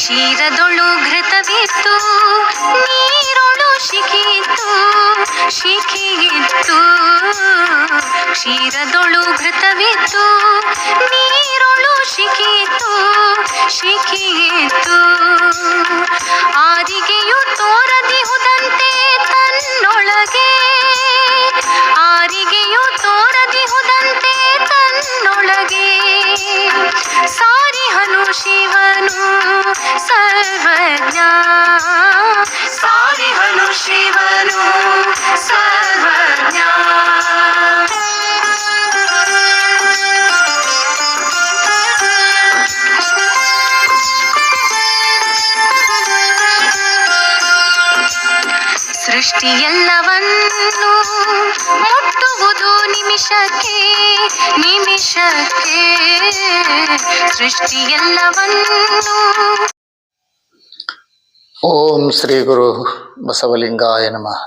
ಕ್ಷೀರದೊಳು ಘೃತವಿತ್ತು, ನೀರೊಳು ಶಿಖಿಯಿತ್ತು, ಶಿಖಿಯಿತ್ತು. ಕ್ಷೀರದೊಳು ಘೃತವಿತ್ತು, ನೀರೊಳು ಶಿಖಿಯಿತ್ತು, ಶಿಖಿಯಿತ್ತು. ಆರಿಗೆಯು ತೋರದಿಹುದಂತೆ ತನ್ನೊಳಗೆ, ಆರಿಗೆಯು ತೋರದಿಹುದಂತೆ ತನ್ನೊಳಗೆ. ಸಾರಿಹನು ಶಿವನು ಸರ್ವಜ್ಞ, ಸಾರಿಹನು ಶಿವನು ಸರ್ವಜ್ಞ. ಸೃಷ್ಟಿಯೆಲ್ಲವನ್ನು ಮುಟ್ಟುವುದು ನಿಮಿಷಕ್ಕೆ, ನಿಮಿಷಕ್ಕೆ. ಸೃಷ್ಟಿಯೆಲ್ಲವನ್ನು. ಓಂ ಶ್ರೀ ಗುರು ಬಸವಲಿಂಗಾಯ ನಮಃ.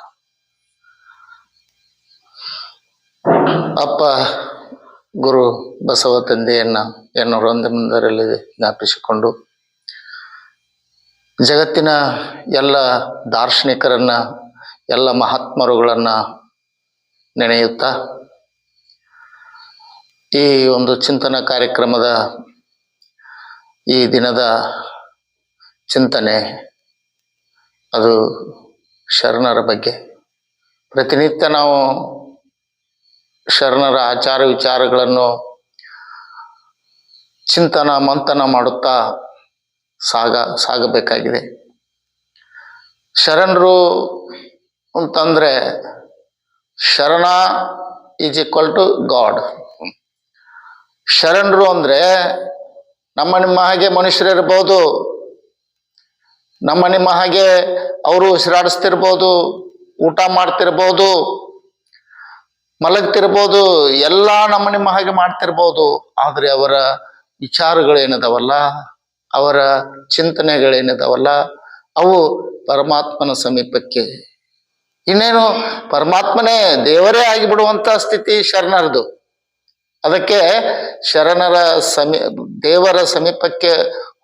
ಅಪ್ಪ ಗುರು ಬಸವ ತಂದೆಯನ್ನ ಎನ್ನುವರೊಂದು ಮುಂದರಲ್ಲಿ ಜ್ಞಾಪಿಸಿಕೊಂಡು, ಜಗತ್ತಿನ ಎಲ್ಲ ದಾರ್ಶನಿಕರನ್ನ, ಎಲ್ಲ ಮಹಾತ್ಮರುಗಳನ್ನ ನೆನೆಯುತ್ತಾ ಈ ಒಂದು ಚಿಂತನ ಕಾರ್ಯಕ್ರಮದ ಈ ದಿನದ ಚಿಂತನೆ ಅದು ಶರಣರ ಬಗ್ಗೆ. ಪ್ರತಿನಿತ್ಯ ನಾವು ಶರಣರ ಆಚಾರ ವಿಚಾರಗಳನ್ನು ಚಿಂತನ ಮಂಥನ ಮಾಡುತ್ತಾ ಸಾಗಬೇಕಾಗಿದೆ. ಶರಣರು ಅಂತಂದ್ರೆ ಶರಣ ಈಸ್ ಈಕ್ವಲ್ ಟು ಗಾಡ್. ಶರಣರು ಅಂದ್ರೆ ನಮ್ಮ ನಿಮ್ಮ ಹಾಗೆ ಮನುಷ್ಯರಿರ್ಬೋದು, ನಮ್ಮ ನಿಮ್ಮ ಹಾಗೆ ಅವರು ಉಸಿರಾಡಿಸ್ತಿರ್ಬೋದು, ಊಟ ಮಾಡ್ತಿರ್ಬೋದು, ಮಲಗ್ತಿರ್ಬೋದು, ಎಲ್ಲ ನಮ್ಮ ನಿಮ್ಮ ಹಾಗೆ ಮಾಡ್ತಿರ್ಬೋದು. ಆದರೆ ಅವರ ವಿಚಾರಗಳೇನಿದಾವಲ್ಲ, ಅವರ ಚಿಂತನೆಗಳೇನಿದಾವಲ್ಲ, ಅವು ಪರಮಾತ್ಮನ ಸಮೀಪಕ್ಕೆ, ಇನ್ನೇನು ಪರಮಾತ್ಮನೇ ದೇವರೇ ಆಗಿಬಿಡುವಂಥ ಸ್ಥಿತಿ ಶರಣರದು. ಅದಕ್ಕೆ ಶರಣರ ದೇವರ ಸಮೀಪಕ್ಕೆ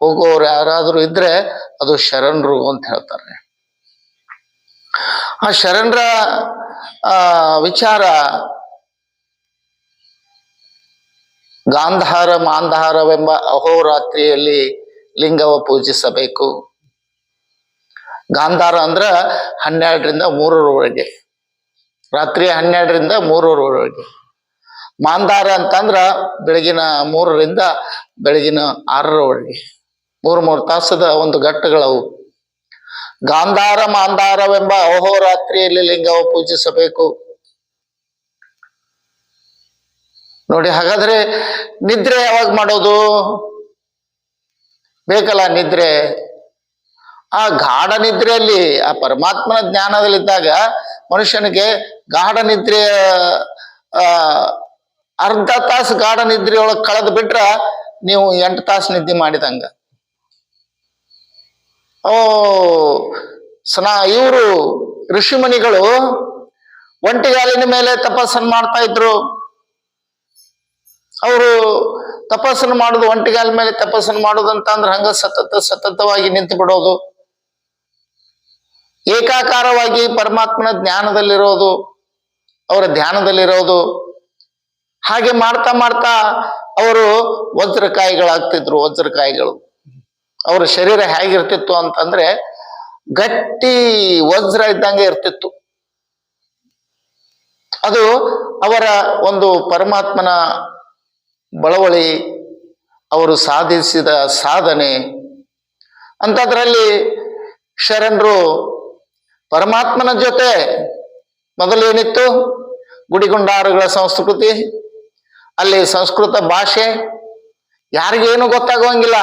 ಹೋಗುವವರು ಯಾರಾದರೂ ಇದ್ರೆ ಅದು ಶರಣರು ಅಂತ ಹೇಳ್ತಾರೆ. ಆ ಶರಣರ ವಿಚಾರ ಗಾಂಧಾರ ಮಾಂಧಾರವೆಂಬ ಅಹೋರಾತ್ರಿಯಲ್ಲಿ ಲಿಂಗವ ಪೂಜಿಸಬೇಕು. ಗಾಂಧಾರ ಅಂದ್ರ 12ರಿಂದ 3ರವರೆಗೆ, ರಾತ್ರಿ 12ರಿಂದ 3ರವರೆಗೆ. ಮಾಂಧಾರ ಅಂತಂದ್ರ ಬೆಳಗಿನ 3ರಿಂದ ಬೆಳಗಿನ 6ರವರೆಗೆ, 3 ತಾಸದ ಒಂದು ಘಟ್ಟಗಳವು. ಗಾಂಧಾರ ಮಾಂಧಾರವೆಂಬ ಅಹೋರಾತ್ರಿಯಲ್ಲಿ ಲಿಂಗವ ಪೂಜಿಸಬೇಕು. ನೋಡಿ, ಹಾಗಾದ್ರೆ ನಿದ್ರೆ ಯಾವಾಗ ಮಾಡೋದು? ಬೇಕಲ್ಲ ನಿದ್ರೆ. ಆ ಗಾಢ ನಿದ್ರೆಯಲ್ಲಿ, ಆ ಪರಮಾತ್ಮನ ಜ್ಞಾನದಲ್ಲಿದ್ದಾಗ ಮನುಷ್ಯನಿಗೆ ಗಾಢ ನಿದ್ರೆ, ಅರ್ಧ ತಾಸು ಗಾಢ ನಿದ್ರೆಯೊಳಗೆ ಕಳೆದು ಬಿಟ್ರ ನೀವು 8 ತಾಸು ನಿದ್ದೆ ಮಾಡಿದಂಗ. ಇವರು ಋಷಿಮುನಿಗಳು ಒಂಟಿಗಾಲಿನ ಮೇಲೆ ತಪಸ್ಸನ್ನು ಮಾಡ್ತಾ ಇದ್ರು. ಅವರು ತಪಸ್ಸನ್ನು ಮಾಡುದು, ಒಂಟಿಗಾಲ ಮೇಲೆ ತಪಸ್ಸನ್ನು ಮಾಡುದು ಅಂತ ಅಂದ್ರೆ ಹಂಗ ಸತತವಾಗಿ ನಿಂತು ಬಿಡೋದು, ಏಕಾಕಾರವಾಗಿ ಪರಮಾತ್ಮನ ಜ್ಞಾನದಲ್ಲಿರೋದು, ಅವರ ಧ್ಯಾನದಲ್ಲಿರೋದು. ಹಾಗೆ ಮಾಡ್ತಾ ಮಾಡ್ತಾ ಅವರು ವಜ್ರಕಾಯಿಗಳಾಗ್ತಿದ್ರು. ವಜ್ರಕಾಯಿಗಳು. ಅವರ ಶರೀರ ಹೇಗಿರ್ತಿತ್ತು ಅಂತಂದ್ರೆ ಗಟ್ಟಿ ವಜ್ರ ಇದ್ದಂಗೆ ಇರ್ತಿತ್ತು. ಅದು ಅವರ ಒಂದು ಪರಮಾತ್ಮನ ಬಳವಳಿ, ಅವರು ಸಾಧಿಸಿದ ಸಾಧನೆ. ಅಂಥದ್ರಲ್ಲಿ ಶರಣರು ಪರಮಾತ್ಮನ ಜೊತೆ ಮೊದಲು ಏನಿತ್ತು? ಗುಡಿಗುಂಡಾರಗಳ ಸಂಸ್ಕೃತಿ, ಅಲ್ಲಿ ಸಂಸ್ಕೃತ ಭಾಷೆ, ಯಾರಿಗೇನು ಗೊತ್ತಾಗುವಂಗಿಲ್ಲ,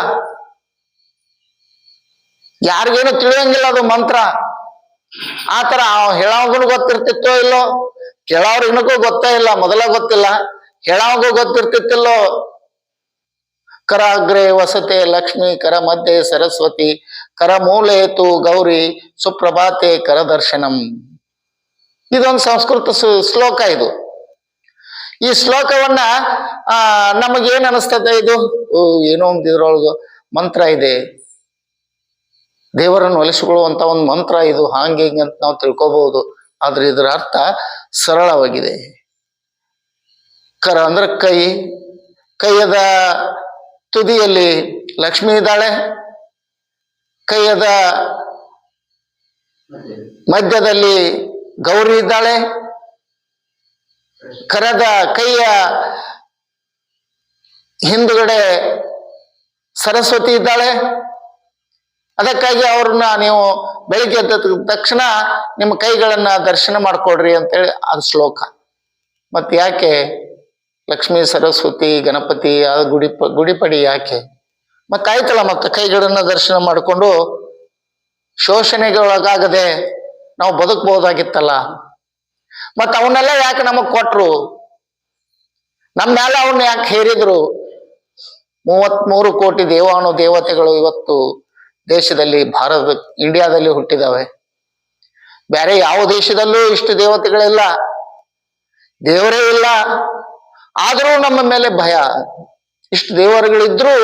ಯಾರಿಗೇನು ತಿಳಿಯಂಗಿಲ್ಲ ಅದು ಮಂತ್ರ. ಆತರ ಹೇಳೋವಗೂ ಗೊತ್ತಿರ್ತಿತ್ತೋ ಇಲ್ಲೋ, ಕೇಳೋರ್ಗೂ ಗೊತ್ತೇ ಇಲ್ಲ, ಮೊದಲ ಗೊತ್ತಿಲ್ಲ, ಹೇಳೋವಗೂ ಗೊತ್ತಿರ್ತಿತ್ತಿಲ್ಲೋ. ಕರ ಅಗ್ರೆ ವಸತೆ ಲಕ್ಷ್ಮಿ, ಕರ ಮಧ್ಯೆ ಸರಸ್ವತಿ, ಕರ ಮೂಲೇತು ಗೌರಿ, ಸುಪ್ರಭಾತೆ ಕರ ದರ್ಶನಂ. ಇದೊಂದು ಸಂಸ್ಕೃತ ಶ್ಲೋಕ. ಇದು ಈ ಶ್ಲೋಕವನ್ನ ನಮಗೇನ್ ಅನಿಸ್ತದೆ? ಇದು ಏನೋ ಒಂದು ಇದ್ರೊಳಗ ಮಂತ್ರ ಇದೆ, ದೇವರನ್ನು ಒಲಿಸಿಕೊಳ್ಳುವಂತ ಒಂದು ಮಂತ್ರ ಇದು, ಹಾಂಗೆ ಹಿಂಗೆ ಅಂತ ನಾವು ತಿಳ್ಕೊಬಹುದು. ಆದ್ರೆ ಇದರ ಅರ್ಥ ಸರಳವಾಗಿದೆ. ಕರ ಅಂದ್ರೆ ಕೈ, ಕೈಯದ ತುದಿಯಲ್ಲಿ ಲಕ್ಷ್ಮಿ ಇದ್ದಾಳೆ, ಕೈಯದ ಮಧ್ಯದಲ್ಲಿ ಗೌರಿ ಇದ್ದಾಳೆ, ಕರದ ಕೈಯ ಹಿಂದುಗಡೆ ಸರಸ್ವತಿ ಇದ್ದಾಳೆ. ಅದಕ್ಕಾಗಿ ಅವ್ರನ್ನ ನೀವು ಬೆಳಿಗ್ಗೆ ಎದ್ದ ತಕ್ಷಣ ನಿಮ್ಮ ಕೈಗಳನ್ನ ದರ್ಶನ ಮಾಡ್ಕೊಡ್ರಿ ಅಂತೇಳಿ ಅದು ಶ್ಲೋಕ. ಮತ್ತೆ ಯಾಕೆ ಲಕ್ಷ್ಮೀ ಸರಸ್ವತಿ ಗಣಪತಿ ಅದು ಗುಡಿಪಡಿ ಯಾಕೆ? ಮತ್ತೆ ಆಯ್ತಲ್ಲ, ಮತ್ತೆ ಕೈಗಳನ್ನ ದರ್ಶನ ಮಾಡಿಕೊಂಡು ಶೋಷಣೆಗೆ ಒಳಗಾಗದೆ ನಾವು ಬದುಕಬಹುದಾಗಿತ್ತಲ್ಲ. ಮತ್ತ ಅವನ್ನೆಲ್ಲ ಯಾಕೆ ನಮಗ್ ಕೊಟ್ರು? ನಮ್ಮ ಮೇಲೆ ಅವನ್ನ ಯಾಕೆ ಹೇರಿದ್ರು? 33 ಕೋಟಿ ದೇವಾನು ದೇವತೆಗಳು ಇವತ್ತು ದೇಶದಲ್ಲಿ, ಇಂಡಿಯಾದಲ್ಲಿ ಹುಟ್ಟಿದಾವೆ. ಬೇರೆ ಯಾವ ದೇಶದಲ್ಲೂ ಇಷ್ಟು ದೇವತೆಗಳಿಲ್ಲ, ದೇವರೇ ಇಲ್ಲ. ಆದರೂ ನಮ್ಮ ಮೇಲೆ ಭಯ. ಇಷ್ಟು ದೇವರುಗಳಿದ್ರೂ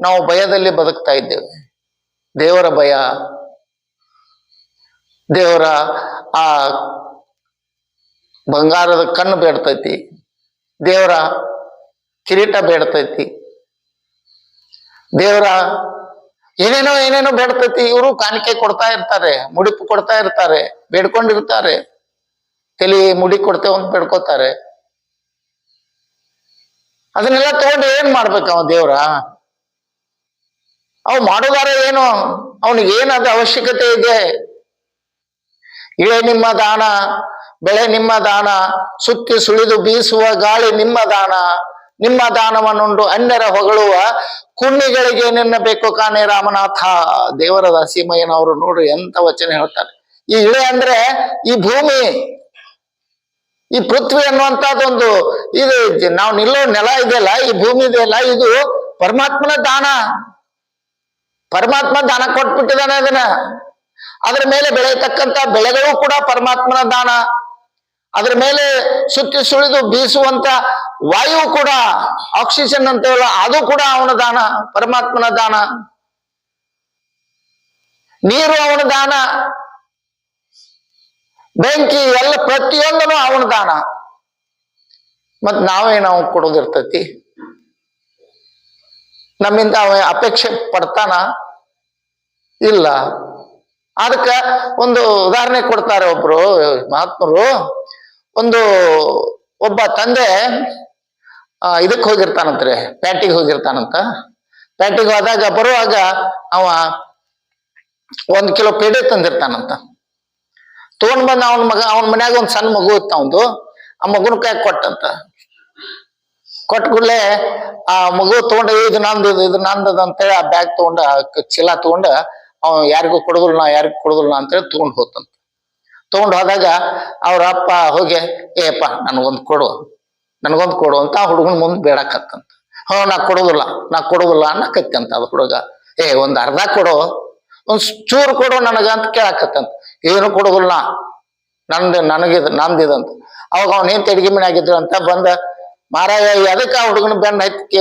ನಾವು ಭಯದಲ್ಲಿ ಬದುಕ್ತಾ ಇದ್ದೇವೆ. ದೇವರ ಭಯ, ದೇವರ ಆ ಬಂಗಾರದ ಕಣ್ಣು ಬೇಡ್ತೈತಿ, ದೇವರ ಕಿರೀಟ ಬೇಡ್ತೈತಿ, ದೇವರ ಏನೇನೋ ಬೇಡ್ತೈತಿ. ಇವರು ಕಾಣಿಕೆ ಕೊಡ್ತಾ ಇರ್ತಾರೆ, ಮುಡಿಪು ಕೊಡ್ತಾ ಇರ್ತಾರೆ, ಬೇಡ್ಕೊಂಡಿರ್ತಾರೆ. ತಲೆ ಮುಡಿ ಕೊಡ್ತೇವೆ ಅಂತ ಬೇಡ್ಕೋತಾರೆ. ಅದನ್ನೆಲ್ಲ ತಗೊಂಡು ಏನ್ ಮಾಡ್ಬೇಕು ಅವ ದೇವ್ರ? ಅವ್ ಮಾಡೋದಾರ ಏನು? ಅವನಿಗೆ ಏನದ ಅವಶ್ಯಕತೆ ಇದೆ? ಇಳೆ ನಿಮ್ಮ ದಾನ, ಬೆಳೆ ನಿಮ್ಮ ದಾನ, ಸುತ್ತಿ ಸುಳಿದು ಬೀಸುವ ಗಾಳಿ ನಿಮ್ಮ ದಾನ, ನಿಮ್ಮ ದಾನವನ್ನುಂಡು ಅನ್ಯರ ಹೊಗಳುವ ಕುಣ್ಣಿಗಳಿಗೆ ನಿನ್ನ ಬೇಕು ಕಾಣೆ ರಾಮನಾಥ. ದೇವರ ದಾಸಿಮಯ್ಯನವರು ನೋಡ್ರಿ ಎಂತ ವಚನ ಹೇಳ್ತಾರೆ. ಈ ಇಳೆ ಅಂದ್ರೆ ಈ ಭೂಮಿ, ಈ ಪೃಥ್ವಿ ಅನ್ನುವಂಥದ್ದೊಂದು ಇದು ನಾವು ನಿಲ್ಲೋ ನೆಲ ಇದೆಯಲ್ಲ, ಈ ಭೂಮಿ ಇದೆಯಲ್ಲ, ಇದು ಪರಮಾತ್ಮನ ದಾನ. ಪರಮಾತ್ಮ ದಾನ ಕೊಟ್ಬಿಟ್ಟಿದ್ದಾನೆ ಅದನ್ನ. ಅದ್ರ ಮೇಲೆ ಬೆಳೆಯತಕ್ಕಂತ ಬೆಳೆಗಳು ಕೂಡ ಪರಮಾತ್ಮನ ದಾನ. ಅದ್ರ ಮೇಲೆ ಸುತ್ತಿ ಸುಳಿದು ಬೀಸುವಂತ ವಾಯು ಕೂಡ, ಆಕ್ಸಿಜನ್ ಅಂತೇವಲ್ಲ, ಅದು ಕೂಡ ಅವನ ದಾನ, ಪರಮಾತ್ಮನ ದಾನ. ನೀರು ಅವನ ದಾನ, ಬೆಂಕಿ ಎಲ್ಲ ಪ್ರತಿಯೊಂದನು ಅವನ ದಾನ. ಮತ್ ನಾವು ಕೊಡೋದಿರ್ತೈತಿ? ನಮ್ಮಿಂದ ಅವ ಅಪೇಕ್ಷೆ ಪಡ್ತಾನ? ಇಲ್ಲ. ಅದಕ್ಕ ಒಂದು ಉದಾಹರಣೆ ಕೊಡ್ತಾರೆ ಒಬ್ರು ಮಹಾತ್ಮರು. ಒಬ್ಬ ತಂದೆ ಇದಕ್ಕೆ ಹೋಗಿರ್ತಾನಂತ್ರಿ, ಪ್ಯಾಟಿಗೆ ಹೋಗಿರ್ತಾನಂತ. ಪ್ಯಾಟಿಗೆ ಹೋದಾಗ ಬರುವಾಗ ಅವ 1 ಕಿಲೋ ಪೇಡೆ ತಂದಿರ್ತಾನಂತ. ತಗೊಂಡ್ ಬಂದ ಅವನ ಮನ್ಯಾಗ ಒಂದ್ ಸಣ್ಣ ಮಗು ಇತ್ತು ಅವಂದು. ಆ ಮಗುನ ಕೈ ಕೊಟ್ಟಂತ. ಕೊಟ್ಟ ಕೂಡಲೇ ಆ ಮಗು ತಗೊಂಡ ಇದು ನಂದದ ಅಂತೇಳಿ ಆ ಬ್ಯಾಗ್ ತಗೊಂಡ, ಚೀಲ ತಗೊಂಡ ಅವ ಯಾರಿಗೂ ಕೊಡುದಿಲ್ಲ ಅಂತೇಳಿ ತಗೊಂಡ್ ಹೋತಂತ. ತಗೊಂಡ್ ಹೋದಾಗ ಅವ್ರ ಅಪ್ಪ ಹೋಗಿ, ಏಪ್ಪ ನನಗೊಂದು ಕೊಡು ಅಂತ ಆ ಹುಡುಗನ ಮುಂದೆ ಬೇಡಕತ್ತಂತ. ನಾ ಕೊಡುದಿಲ್ಲ ಅನ್ನಕತ್ತಂತ ಅದು ಹುಡುಗ. ಒಂದ್ ಅರ್ಧ ಕೊಡು, ಒಂದ್ ಚೂರು ಕೊಡು ನನಗ ಅಂತ ಕೇಳಕತ್ತಂತ. ಏನು ಕೊಡುದಿಲ್ಲ, ನಂದಿದಂತ. ಅವಾಗ ಅವ್ನ ಏನ್ ಅಡಿಗೆ ಮನೆ ಆಗಿದ್ರು ಅಂತ ಬಂದ, ಮಾರಾಯ ಅದಕ್ಕ ಆ ಹುಡುಗನ ಬೆನ್ನ ಹತ್ತಿ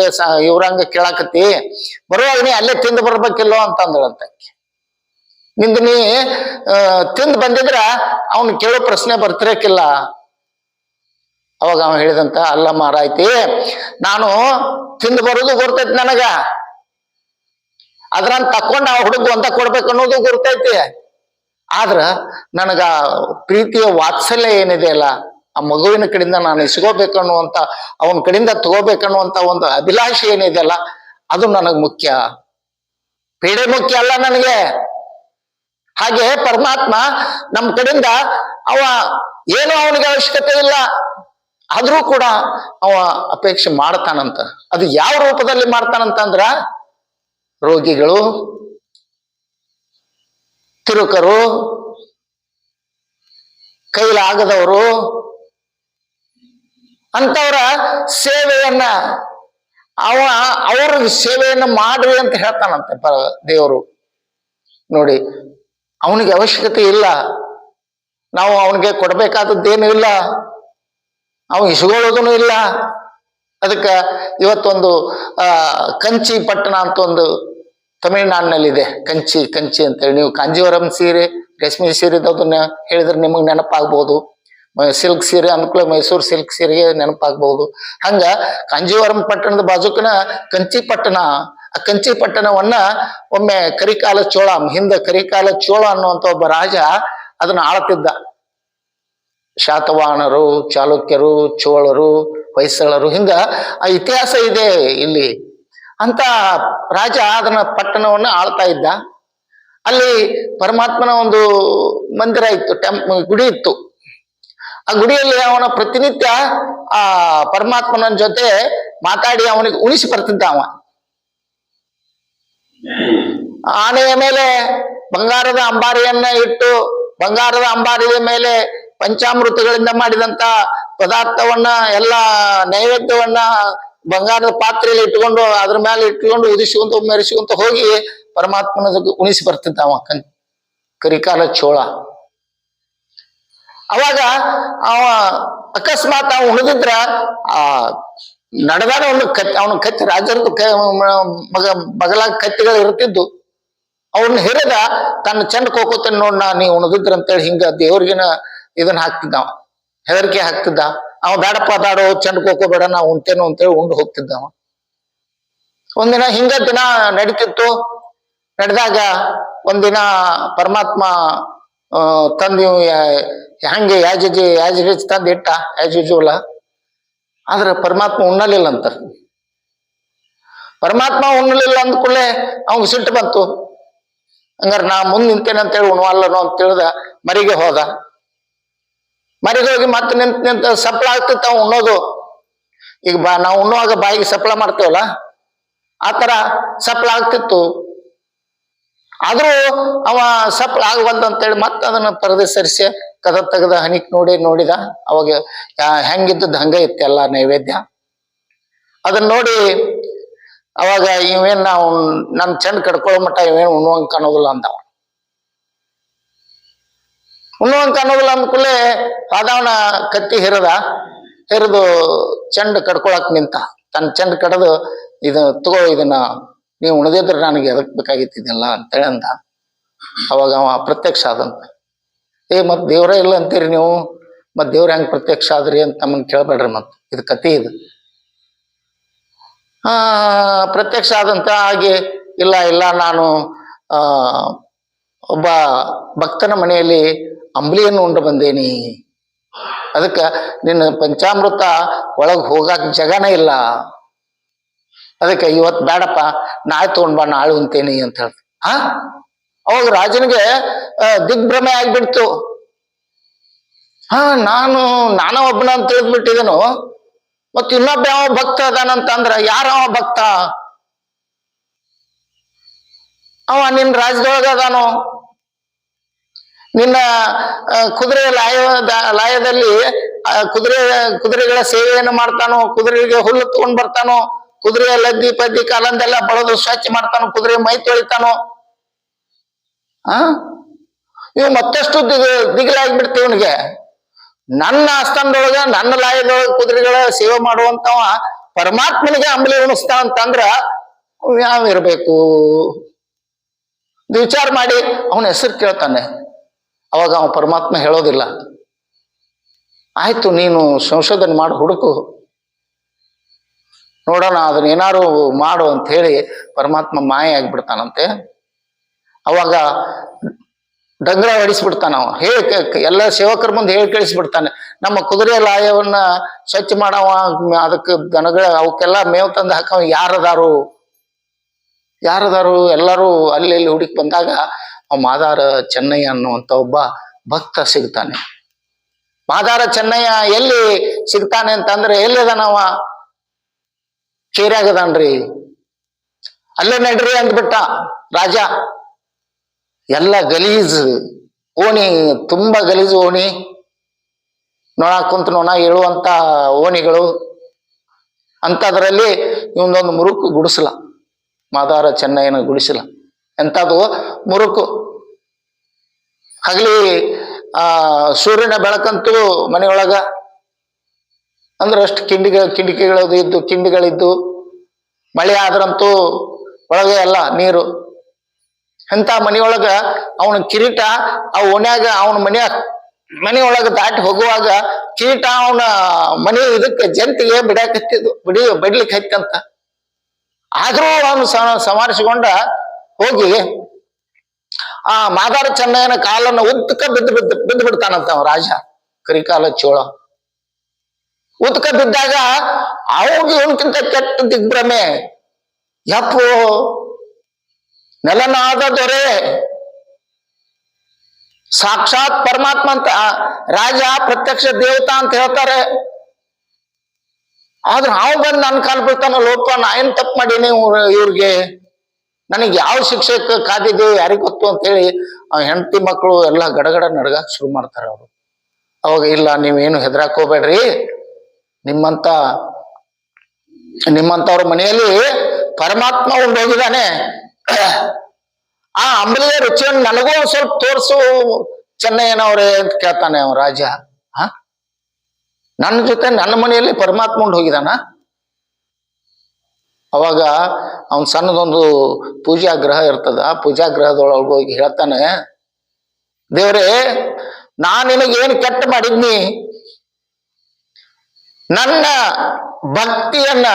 ಇವ್ರಂಗ ಕೇಳಾಕತ್ತಿ, ಬರುವಾಗ ನೀ ಅಲ್ಲೇ ತಿಂದು ಬರ್ಬೇಕಿಲ್ಲೋ ಅಂತಂದ್ರಂತ. ನಿಂದ ನೀ ತಿಂದು ಬಂದಿದ್ರ ಅವ್ನು ಕೇಳೋ ಪ್ರಶ್ನೆ ಬರ್ತಿರಕ್ಕಿಲ್ಲ. ಅವಾಗ ಅವ ಹೇಳಿದಂತ, ಅಲ್ಲ ಮಾರಾಯ್ತಿ, ನಾನು ತಿಂದು ಬರೋದು ಗೊತ್ತೈತಿ ನನಗ, ಅದ್ರಂತ ತಕೊಂಡ ಆ ಹುಡುಗ ಅಂತ ಕೊಡ್ಬೇಕು ಅನ್ನೋದು ಗೊತ್ತೈತಿ. ಆದ್ರ ನನಗ ಪ್ರೀತಿಯ ವಾತ್ಸಲ್ಯ ಏನಿದೆ ಅಲ್ಲ, ಆ ಮಗುವಿನ ಕಡೆಯಿಂದ ನಾನು ಇಸ್ಕೋಬೇಕನ್ನುವಂತ, ಅವನ ಕಡೆಯಿಂದ ತಗೋಬೇಕನ್ನುವಂತ ಒಂದು ಅಭಿಲಾಷೆ ಏನಿದೆ ಅಲ್ಲ, ಅದು ನನಗ್ ಮುಖ್ಯ. ಪೀಡೆ ಮುಖ್ಯ ಅಲ್ಲ ನನಗೆ. ಹಾಗೆ ಪರಮಾತ್ಮ ನಮ್ಮ ಕಡೆಯಿಂದ ಅವ ಏನೋ ಅವನಿಗೆ ಅವಶ್ಯಕತೆ ಇಲ್ಲ, ಆದ್ರೂ ಕೂಡ ಅವ ಅಪೇಕ್ಷೆ ಮಾಡ್ತಾನಂತ. ಅದು ಯಾವ ರೂಪದಲ್ಲಿ ಮಾಡ್ತಾನಂತಂದ್ರ, ರೋಗಿಗಳು, ತಿರುಕರು, ಕೈಲಾಗದವರು ಅಂತವರ ಸೇವೆಯನ್ನ ಅವ್ರ ಸೇವೆಯನ್ನ ಮಾಡ್ರಿ ಅಂತ ಹೇಳ್ತಾನಂತೆ ದೇವರು. ನೋಡಿ, ಅವನಿಗೆ ಅವಶ್ಯಕತೆ ಇಲ್ಲ, ನಾವು ಅವನಿಗೆ ಕೊಡ್ಬೇಕಾದದ್ದೇನು ಇಲ್ಲ, ಅವ ಇಸ್ಕೊಳ್ಳೋದೂ ಇಲ್ಲ. ಅದಕ್ಕ ಇವತ್ತೊಂದು ಕಂಚಿ ಪಟ್ಟಣ ಅಂತ ಒಂದು ತಮಿಳ್ನಾಡಿನಲ್ಲಿದೆ ಕಂಚಿ ಕಂಚಿ ಅಂತೇಳಿ. ನೀವು ಕಾಂಜೀವರಂ ಸೀರೆ, ರೇಷ್ಮೆ ಸೀರೆದನ್ನ ಹೇಳಿದ್ರೆ ನಿಮಗೆ ನೆನಪಾಗ್ಬೋದು. ಸಿಲ್ಕ್ ಸೀರೆ ಅಂದ್ಕೂಳೆ ಮೈಸೂರು ಸಿಲ್ಕ್ ಸೀರೆಗೆ ನೆನಪಾಗ್ಬಹುದು. ಹಂಗ ಕಾಂಜೀವರಂ ಪಟ್ಟಣದ ಬಾಜುಕನ ಕಂಚಿ ಪಟ್ಟಣ. ಆ ಕಂಚಿ ಪಟ್ಟಣವನ್ನ ಒಮ್ಮೆ ಕರಿಕಾಲ ಚೋಳ, ಹಿಂದೆ ಕರಿಕಾಲ ಚೋಳ ಅನ್ನುವಂತ ಒಬ್ಬ ರಾಜ ಅದನ್ನ ಆಳ್ತಿದ್ದ. ಶಾತವಾಹನರು, ಚಾಲುಕ್ಯರು, ಚೋಳರು, ಹೊಯ್ಸಳರು, ಹಿಂಗ ಆ ಇತಿಹಾಸ ಇದೆ ಇಲ್ಲಿ. ಅಂತ ರಾಜ ಅದನ್ನ ಪಟ್ಟಣವನ್ನ ಆಳ್ತಾ ಇದ್ದ. ಅಲ್ಲಿ ಪರಮಾತ್ಮನ ಒಂದು ಮಂದಿರ ಇತ್ತು, ಗುಡಿ ಇತ್ತು. ಆ ಗುಡಿಯಲ್ಲಿ ಅವನ ಪ್ರತಿನಿತ್ಯ ಆ ಪರಮಾತ್ಮನ ಜೊತೆ ಮಾತಾಡಿ ಅವನಿಗೆ ಉಣಿಸಿ ಬರ್ತಿದ್ದ. ಅವ ಆನೆಯ ಮೇಲೆ ಬಂಗಾರದ ಅಂಬಾರಿಯನ್ನ ಇಟ್ಟು, ಬಂಗಾರದ ಅಂಬಾರಿಯ ಮೇಲೆ ಪಂಚಾಮೃತಗಳಿಂದ ಮಾಡಿದಂತ ಪದಾರ್ಥವನ್ನ, ಎಲ್ಲ ನೈವೇದ್ಯವನ್ನ ಬಂಗಾರದ ಪಾತ್ರೆಯಲ್ಲಿ ಇಟ್ಕೊಂಡು ಅದ್ರ ಮೇಲೆ ಇಟ್ಕೊಂಡು ಉದಿಸಿಕೊಂತ ಮೆರೆಸಿಕೊಂತ ಹೋಗಿ ಪರಮಾತ್ಮನ ಉಣಿಸಿ ಬರ್ತಿದ್ದ ಅವ ಕರಿಕಾಲ ಚೋಳ. ಅವಾಗ ಅವ ಅಕಸ್ಮಾತ್ ಅವ ಉಳಿದಿದ್ರ ಆ ನಡೆದಾರ ಒಂದು ಕತ್ತಿ, ಅವನ ಕತ್ತಿ ರಾಜರದ್ದು ಬಗಲಾಗ ಕತ್ತಿಗಳು ಇರ್ತಿದ್ದು. ಅವನ್ನ ಹಿರಿದ ತನ್ನ ಚಂಡ ಕೋಕೋತನ್ ನೋಡ್ನ ನೀವು ಉಣದಿದ್ರ ಅಂತೇಳಿ ಹಿಂಗ ದೇವ್ರಿಗಿನ ಇದನ್ನ ಹಾಕ್ತಿದ್ದ. ಅವ ಹೆದರಿಕೆ ಹಾಕ್ತಿದ್ದ. ಅವ ಬೇಡಪ್ಪ ದಾಡೋ ಚಂಡ ಕೋಕೋ ಬೇಡ, ನಾ ಉಣ್ತೇನೋ ಅಂತೇಳಿ ಉಂಡು ಹೋಗ್ತಿದ್ದ. ಅವ ಒಂದಿನ ಹಿಂಗ ದಿನ ನಡೀತಿತ್ತು. ನಡೆದಾಗ ಒಂದಿನ ಪರಮಾತ್ಮ ತಂದು ಹಂಗೆ ಯಾಜ್ ತಂದು ಇಟ್ಟ ಆಸ್ ಯೂಶುವಲ್. ಆದ್ರೆ ಪರಮಾತ್ಮ ಉಣ್ಣಲಿಲ್ಲ ಅಂತ. ಪರಮಾತ್ಮ ಉಣ್ಣಲಿಲ್ಲ ಅಂದ್ಕೂಡ್ಲೆ ಅವಂಗ ಸಿಟ್ಟು ಬಂತು. ಹಂಗಾರ ನಾ ಮುಂದ್ ನಿಂತೇನೆ ಅಂತೇಳಿ ಉಣವಲ್ಲನೋ ಅಂತ ತಿಳಿದ ಮರಿಗೆ ಹೋದ. ಮರಿಗೆ ಹೋಗಿ ಮತ್ತೆ ನಿಂತ ಸಪ್ಳ ಆಗ್ತಿತ್ತು ಅವ್ ಉಣ್ಣೋದು. ಈಗ ನಾವು ಉಣ್ಣುವಾಗ ಬಾಯಿಗೆ ಸಪ್ಳ ಮಾಡ್ತೇವಲ್ಲ, ಆತರ ಸಪ್ಳ ಆಗ್ತಿತ್ತು. ಆದ್ರೂ ಅವ ಸಪ್ಳ ಆಗಬಲ್ದು ಅಂತೇಳಿ ಮತ್ತೆ ಅದನ್ನ ಪರದೆ ಸರಿಸಿ ಕದ ತೆಗೆದ ಹನಿಕ್ ನೋಡಿದ. ಅವಾಗ ಹೆಂಗಿದ್ದದ್ ಹಂಗ ಇತ್ತು ಎಲ್ಲ ನೈವೇದ್ಯ. ಅದನ್ನ ನೋಡಿ ಅವಾಗ ಇವೇನ್ ನಾವು ನಮ್ ಚಂದ ಕಡ್ಕೊಳ್ಳೋ ಮಟ್ಟ ಇವೇನ್ ಉಣ್ಣುವಂಗ ಕಾಣೋದಿಲ್ಲ ಅಂದವ. ಉಣ್ಣುವಂಗ ಕಾಣೋದಿಲ್ಲ ಅಂದ್ಕೂಲೆ ಆದವನ ಕತ್ತಿ ಹಿರಿದು ಚಂಡ್ ಕಡ್ಕೊಳಕ್ ನಿಂತ. ತನ್ನ ಚಂಡ್ ಕಡದು ತಗೋ ಇದನ್ನ ನೀವು ಉಣದಿದ್ರೆ ನನಗೆ ಎದಕ್ ಬೇಕಾಗಿತ್ತಿದ್ದಿಲ್ಲ ಅಂತೇಳಿ ಅಂದ. ಅವಾಗ ಅವ ಪ್ರತ್ಯಕ್ಷ ಆದಂತ. ಮತ್ ದೇವ್ರ ಇಲ್ಲ ಅಂತೀರಿ ನೀವು, ಮತ್ ದೇವ್ರ ಹೆಂಗ್ ಪ್ರತ್ಯಕ್ಷ ಆದ್ರಿ ಅಂತ ನಮ್ಮನ್ ಕೇಳ್ಬೇಡ್ರಿ. ಮತ್ ಇದು ಕತಿ ಇದು. ಪ್ರತ್ಯಕ್ಷ ಆದಂತ ಹಾಗೆ ಇಲ್ಲ ನಾನು ಒಬ್ಬ ಭಕ್ತನ ಮನೆಯಲ್ಲಿ ಅಂಬ್ಲಿಯನ್ನು ಉಂಡು ಬಂದೇನಿ. ಅದಕ್ಕ ನಿನ್ನ ಪಂಚಾಮೃತ ಒಳಗ್ ಹೋಗಾಕ ಜಗನೇ ಇಲ್ಲ. ಅದಕ್ಕೆ ಇವತ್ ಬೇಡಪ್ಪ, ನಾಳೆ ತಗೊಂಡ್ ಬಾ, ನಾಳೆ ಉಂತೇನಿ ಅಂತ ಹೇಳ್ತ. ಅವಾಗ ರಾಜನಿಗೆ ದಿಗ್ಭ್ರಮೆ ಆಗ್ಬಿಡ್ತು. ನಾನ ಒಬ್ಬನ ಅಂತ ತಿಳಿದ್ಬಿಟ್ಟಿದನು. ಮತ್ ಇನ್ನೊಬ್ಬ ಯಾವ ಭಕ್ತ ಅದಾನಂತ ಅಂದ್ರ, ಯಾರವ ಭಕ್ತ? ಅವ ನಿನ್ ರಾಜ್ಯದೊಳಗ ಅದಾನು. ನಿನ್ನ ಕುದುರೆ ಲಾಯದಲ್ಲಿ ಕುದುರೆಗಳ ಸೇವೆಯನ್ನು ಮಾಡ್ತಾನೋ, ಕುದುರೆಗೆ ಹುಲ್ಲು ತಗೊಂಡ್ ಬರ್ತಾನೋ, ಕುದುರೆಯ ಲದ್ದಿ ಪದ್ದಿ ಕಾಲಂದೆಲ್ಲ ಬಳದು ಸ್ವಚ್ಛ ಮಾಡ್ತಾನೋ, ಕುದುರೆ ಮೈ ತೊಳಿತಾನೋ. ಇವ್ ಮತ್ತಷ್ಟು ದಿಗಿಲಾಗ್ಬಿಡ್ತೀವಿ ಇವನಿಗೆ. ನನ್ನ ಆಸ್ಥಾನದೊಳಗ ನನ್ನ ಲಾಯದೊಳಗ ಕುದುರೆಗಳ ಸೇವೆ ಮಾಡುವಂತವ ಪರಮಾತ್ಮನಿಗೆ ಅಂಬಲಿ ಉಣಿಸ್ತಾ ಅಂತಂದ್ರ ಯಾವ ಇರ್ಬೇಕು? ವಿಚಾರ ಮಾಡಿ ಅವನ ಹೆಸರು ಕೇಳ್ತಾನೆ. ಅವಾಗ ಅವ ಪರಮಾತ್ಮ ಹೇಳೋದಿಲ್ಲ. ಆಯ್ತು, ನೀನು ಸಂಶೋಧನೆ ಮಾಡಿ ಹುಡುಕು, ನೋಡೋಣ ಅದನ್ನ ಏನಾರು ಮಾಡು ಅಂತ ಹೇಳಿ ಪರಮಾತ್ಮ ಮಾಯ ಆಗ್ಬಿಡ್ತಾನಂತೆ. ಅವಾಗ ಡಂಗ್ರ ಹೊಡಿಸ್ಬಿಡ್ತಾನ. ಅವ ಎಲ್ಲ ಸೇವಕರ ಮುಂದೆ ಹೇಳಿ ಕಳಿಸ್ಬಿಡ್ತಾನೆ, ನಮ್ಮ ಕುದುರೆ ಲಾಯವನ್ನ ಸ್ವಚ್ಛ ಮಾಡವ, ಅದಕ್ಕೆ ದನಗಳ ಅವಕ್ಕೆಲ್ಲ ಮೇವ್ ತಂದು ಹಾಕವ ಯಾರದಾರು ಎಲ್ಲರೂ ಅಲ್ಲಿ ಹುಡುಕಿ ಬಂದಾಗ ಮಾದಾರ ಚೆನ್ನಯ್ಯ ಅನ್ನುವಂತ ಒಬ್ಬ ಭಕ್ತ ಸಿಗ್ತಾನೆ. ಮಾದಾರ ಚೆನ್ನಯ್ಯ ಎಲ್ಲಿ ಸಿಗ್ತಾನೆ ಅಂತಂದ್ರೆ, ಎಲ್ಲಿದಾನವ? ಕೇರ್ಯಾಗದಾನ್ರಿ. ಅಲ್ಲೇ ನಡ್ರಿ ಅಂದ್ಬಿಟ್ಟ ರಾಜ. ಎಲ್ಲ ಗಲೀಜ್ ಓಣಿ, ತುಂಬಾ ಗಲೀಜು ಓಣಿ, ನೊಣ ಕುಂತ ನೊಣ ಹೇಳುವಂತ ಓಣಿಗಳು. ಅಂತದ್ರಲ್ಲಿ ಇವನೊಂದು ಮುರುಕು ಗುಡಿಸಲ, ಮಾದಾರ ಚೆನ್ನಯ್ಯನ ಗುಡಿಸಲ. ಎಂಥದ್ದು ಮುರುಕು. ಹಗಲಿ ಸೂರ್ಯನ ಬೆಳಕಂತೂ ಮನೆಯೊಳಗ ಅಂದ್ರೆ ಅಷ್ಟು ಕಿಂಡಿಗಳಿದ್ದು, ಮಳೆ ಆದ್ರಂತೂ ಒಳಗೆ ಎಲ್ಲ ನೀರು, ಅಂತ ಮನಿಯೊಳಗ ಅವನ ಕಿರೀಟ ಆ ಓಣ್ಯಾಗ ಅವನ ಮನೆಯೊಳಗ ದಾಟಿ ಹೋಗುವಾಗ ಕಿರೀಟ ಅವನ ಮನೆ ಇದಕ್ಕೆ ಜಂತಿಗೆ ಬಿಡ್ಲಿಕ್ಕೆ ಹತ್ತಂತ. ಆದ್ರೂ ಅವನು ಸಮಾರಿಸಿಕೊಂಡ ಹೋಗಿ ಆ ಮಾದಾರ ಚೆನ್ನಯ್ಯನ ಕಾಲನ್ನು ಉದ್ದಕ ಬಿದ್ದು ಬಿಡ್ತಾನಂತ ಅವ ರಾಜ ಕರಿಕಾಲ ಚೋಳ. ಉದ್ಕ ಬಿದ್ದಾಗ ಅವ್ರಿಗೆ ಇವನ್ಕಿಂತ ಕೆಟ್ಟ ದಿಗ್ಭ್ರಮೆ, ಯಪ್ಪು ನೆಲನಾದ ದೊರೆ ಸಾಕ್ಷಾತ್ ಪರಮಾತ್ಮ ಅಂತ, ರಾಜ ಪ್ರತ್ಯಕ್ಷ ದೇವತಾ ಅಂತ ಹೇಳ್ತಾರೆ. ಆದ್ರೆ ನಾವು ಬಂದು ನನ್ನ ಕಾಲ್ ಬಿಡ್ತಾನ, ಲೋಪ ನಾ ಏನ್ ತಪ್ಪು ಮಾಡೀನಿ ಇವ್ರಿಗೆ, ನನಗೆ ಯಾವ ಶಿಕ್ಷೆ ಕಾದಿದ್ದೇವೆ ಯಾರಿಗ್ ಗೊತ್ತು ಅಂತ ಹೇಳಿ ಹೆಂಡತಿ ಮಕ್ಕಳು ಎಲ್ಲ ಗಡಗಡ ನಡ್ಗಾಕ್ ಶುರು ಮಾಡ್ತಾರೆ ಅವರು. ಅವಾಗ ಇಲ್ಲ, ನೀವೇನು ಹೆದರಾಕ್ ಹೋಗ್ಬೇಡ್ರಿ, ನಿಮ್ಮಂತವ್ರ ಮನೆಯಲ್ಲಿ ಪರಮಾತ್ಮ ಉಂಡೋಗಿದ್ದಾನೆ, ಆ ಅಂಬಲಿಯ ರುಚಿಯನ್ನು ನನಗೂ ಸ್ವಲ್ಪ ತೋರಿಸು ಚೆನ್ನಯ್ಯನವ್ರೆ ಅಂತ ಕೇಳ್ತಾನೆ ಅವ ರಾಜ. ನನ್ನ ಜೊತೆ ನನ್ನ ಮನೆಯಲ್ಲಿ ಪರಮಾತ್ಮ ಉಂಡು ಹೋಗಿದಾನ. ಅವಾಗ ಅವನ್ ಸಣ್ಣದೊಂದು ಪೂಜಾ ಗ್ರಹ ಇರ್ತದ, ಆ ಪೂಜಾ ಗ್ರಹದೊಳಗೆ ಹೋಗಿ ಹೇಳ್ತಾನೆ, ದೇವ್ರೇ ನಾನ್ ನಿನಗೇನು ಕೆಟ್ಟ ಮಾಡಿದ್ನಿ, ನನ್ನ ಭಕ್ತಿಯನ್ನ